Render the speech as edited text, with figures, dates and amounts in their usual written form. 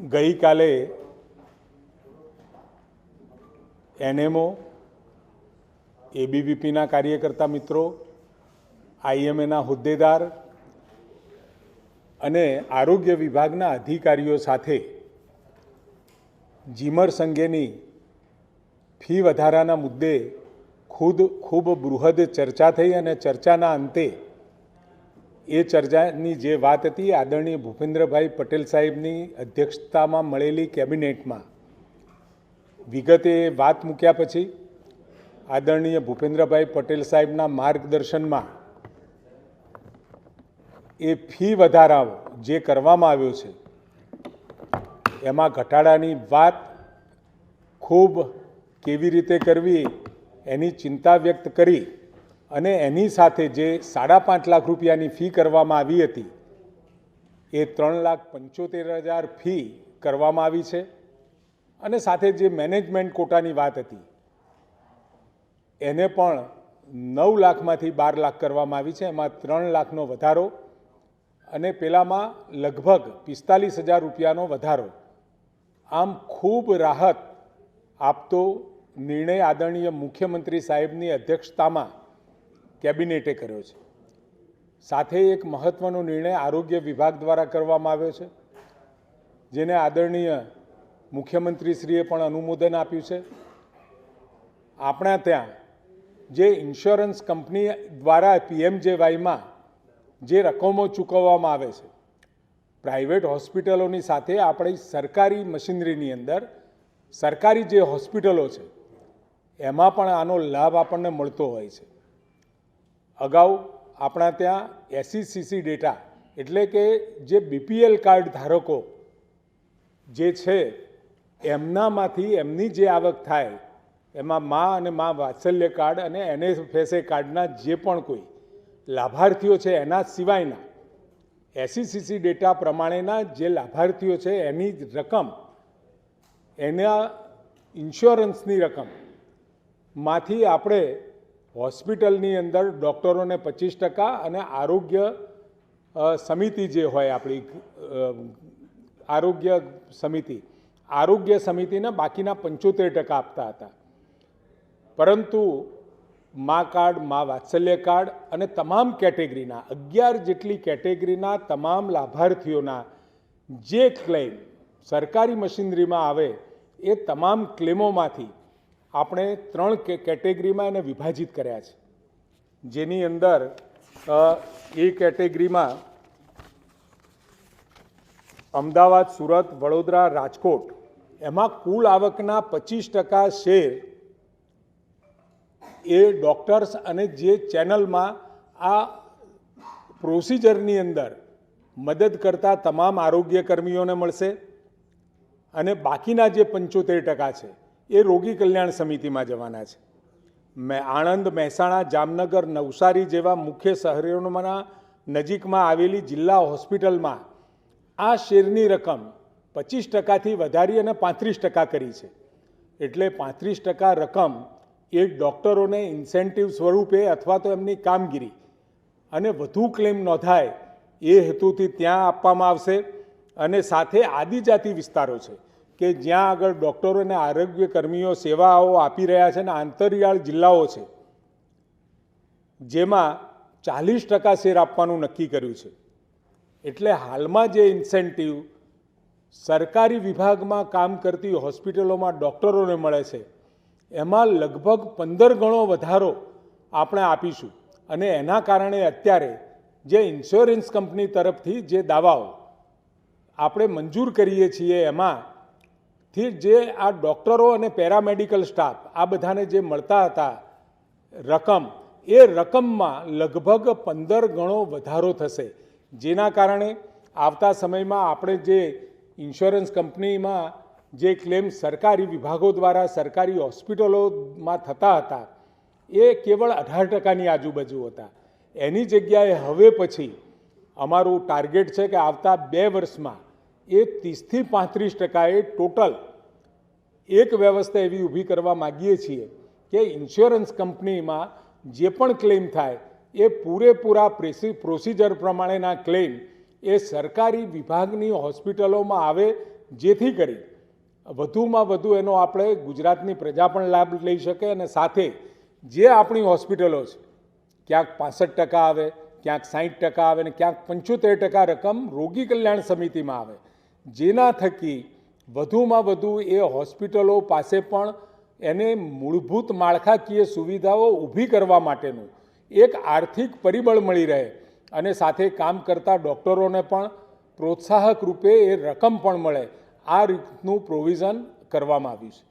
ગઈ કાલે એનએમઓ, એબીવીપીના કાર્યકર્તા મિત્રો, આઈએમએના હોદ્દેદાર અને આરોગ્ય વિભાગના અધિકારીઓ સાથે જીમર સંઘેની ફી વધારાના મુદ્દે ખૂબ બૃહદ ચર્ચા થઈ અને ચર્ચાના અંતે એ ચર્ચાની જે વાત હતી આદરણીય ભૂપેન્દ્રભાઈ પટેલ સાહેબની અધ્યક્ષતામાં મળેલી કેબિનેટમાં વિગતે વાત મૂક્યા પછી આદરણીય ભૂપેન્દ્રભાઈ પટેલ સાહેબના માર્ગદર્શનમાં એ ફી વધારાઓ જે કરવામાં આવ્યો છે એમાં ઘટાડાની વાત ખૂબ કેવી રીતે કરવી એની ચિંતા વ્યક્ત કરી અને એની સાથે જે 5.5 લાખ રૂપિયાની ફી કરવામાં આવી હતી એ 3,75,000 ફી કરવામાં આવી છે અને સાથે જે મેનેજમેન્ટ કોટાની વાત હતી એને પણ 9 લાખમાંથી 12 લાખ કરવામાં આવી છે, એમાં 3 લાખનો વધારો અને પેલામાં લગભગ 45,000 રૂપિયાનો વધારો. આમ ખૂબ રાહત આપતો નિર્ણય આદરણીય મુખ્યમંત્રી સાહેબની અધ્યક્ષતામાં કેબિનેટે કર્યો છે. સાથે એક મહત્વનો નિર્ણય આરોગ્ય વિભાગ દ્વારા કરવામાં આવ્યો છે, જેને આદરણીય મુખ્યમંત્રીશ્રીએ પણ અનુમોદન આપ્યું છે. આપણા ત્યાં જે ઇન્સ્યોરન્સ કંપની દ્વારા પીએમજેવાયમાં જે રકમો ચૂકવવામાં આવે છે, પ્રાઇવેટ હોસ્પિટલોની સાથે આપણી સરકારી મશીનરીની અંદર સરકારી જે હોસ્પિટલો છે એમાં પણ આનો લાભ આપણને મળતો હોય છે. અગાઉ આપણા ત્યાં એસસીસીસી ડેટા એટલે કે જે બીપીએલ કાર્ડ ધારકો જે છે એમનામાંથી એમની જે આવક થાય એમાં મા અને મા વાત્સલ્ય કાર્ડ અને એનએફએસએ કાર્ડના જે પણ કોઈ લાભાર્થીઓ છે એના સિવાયના એસસીસીસી ડેટા પ્રમાણેના જે લાભાર્થીઓ છે એની રકમ એના ઇન્સ્યોરન્સની રકમમાંથી આપણે હોસ્પિટલની અંદર ડૉક્ટરોને 25% અને આરોગ્ય સમિતિ જે હોય આપણી આરોગ્ય સમિતિને બાકીના 75% આપતા હતા. પરંતુ મા કાર્ડ, મા વાત્સલ્ય કાર્ડ અને તમામ કેટેગરીના 11 જેટલી કેટેગરીના તમામ લાભાર્થીઓના જે ક્લેમ સરકારી મશીનરીમાં આવે એ તમામ ક્લેમોમાંથી આપણે 3 કેટેગરીમાં એને વિભાજિત કર્યા છે. જેની અંદર એ કેટેગરીમાં અમદાવાદ, સુરત, વડોદરા, રાજકોટ એમાં કુલ આવકના 25% શેર એ ડૉક્ટર્સ અને જે ચેનલમાં આ પ્રોસિજરની અંદર મદદ કરતા તમામ આરોગ્ય કર્મીઓને મળશે અને બાકીના જે 75% છે એ રોગી કલ્યાણ સમિતિમાં જવાના છે. આણંદ, મહેસાણા, જામનગર, નવસારી જેવા મુખ્ય શહેરોના નજીકમાં આવેલી જિલ્લા હોસ્પિટલમાં આ શેરની રકમ 25%થી વધારી અને 35% કરી છે. એટલે 35% રકમ એ ડૉક્ટરોને ઇન્સેન્ટિવ સ્વરૂપે અથવા તો એમની કામગીરી અને વધુ ક્લેમ નોંધાય એ હેતુથી ત્યાં આપવામાં આવશે. અને સાથે આદિજાતિ વિસ્તારો છે કે જ્યાં આગળ ડૉક્ટરો અને આરોગ્ય કર્મીઓ સેવાઓ આપી રહ્યા છે અને આંતરિયાળ જિલ્લાઓ છે જેમાં 40% શેર આપવાનું નક્કી કર્યું છે. એટલે હાલમાં જે ઇન્સેન્ટિવ સરકારી વિભાગમાં કામ કરતી હોસ્પિટલોમાં ડૉક્ટરોને મળે છે એમાં લગભગ 15 ગણો વધારો આપણે આપીશું. અને એના કારણે અત્યારે જે ઇન્સ્યોરન્સ કંપની તરફથી જે દાવાઓ આપણે મંજૂર કરીએ છીએ એમાંથી જે આ ડૉક્ટરો અને પેરામેડિકલ સ્ટાફ આ બધાને જે મળતા હતા રકમ, એ રકમમાં લગભગ 15 ગણો વધારો થશે. જેના કારણે આવતા સમયમાં આપણે જે ઇન્સ્યોરન્સ કંપનીમાં જે ક્લેમ સરકારી વિભાગો દ્વારા સરકારી હોસ્પિટલોમાં થતા હતા એ કેવળ 18%ની આજુબાજુ હતા. એની જગ્યાએ હવે પછી અમારું ટાર્ગેટ છે કે આવતા 2 વર્ષમાં એ 30થી 35% ટોટલ એક વ્યવસ્થા એવી ઊભી કરવા માગીએ છીએ કે ઇન્સ્યોરન્સ કંપનીમાં જે પણ ક્લેમ થાય એ પૂરેપૂરા પ્રોસિજર પ્રમાણેના ક્લેમ એ સરકારી વિભાગની હોસ્પિટલોમાં આવે, જેથી કરી વધુમાં વધુ એનો આપણે ગુજરાતની પ્રજા પણ લાભ લઈ શકે અને સાથે જે આપણી હોસ્પિટલો છે ક્યાંક 65% આવે, ક્યાંક 60% આવે અને ક્યાંક 75% રકમ રોગી કલ્યાણ સમિતિમાં આવે, જેના થકી વધુમાં વધુ એ હોસ્પિટલો પાસે પણ એને મૂળભૂત માળખાકીય સુવિધાઓ ઊભી કરવા માટેનું એક આર્થિક પરિબળ મળી રહે અને સાથે કામ કરતા ડૉક્ટરોને પણ પ્રોત્સાહક રૂપે એ રકમ પણ મળે, આ રીતનું પ્રોવિઝન કરવામાં આવ્યું છે.